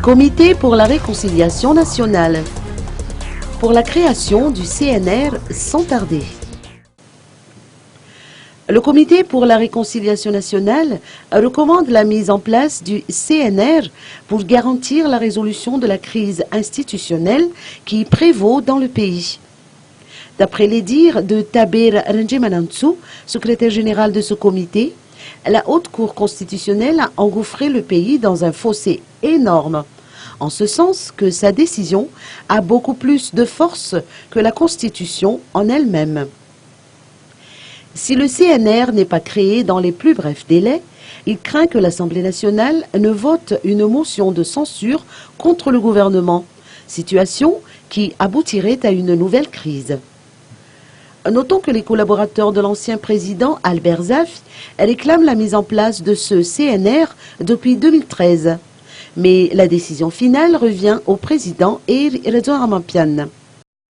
Comité pour la réconciliation nationale. Pour la création du CNR sans tarder. Le Comité pour la réconciliation nationale recommande la mise en place du CNR pour garantir la résolution de la crise institutionnelle qui prévaut dans le pays. D'après les dires de Tabir Renjemanantsou, secrétaire général de ce comité, la Haute Cour constitutionnelle a engouffré le pays dans un fossé énorme, en ce sens que sa décision a beaucoup plus de force que la Constitution en elle-même. Si le CNR n'est pas créé dans les plus brefs délais, il craint que l'Assemblée nationale ne vote une motion de censure contre le gouvernement, situation qui aboutirait à une nouvelle crise. Notons que les collaborateurs de l'ancien président Albert Zafi réclament la mise en place de ce CNR depuis 2013. Mais la décision finale revient au président Eri Redouane Ramampiane.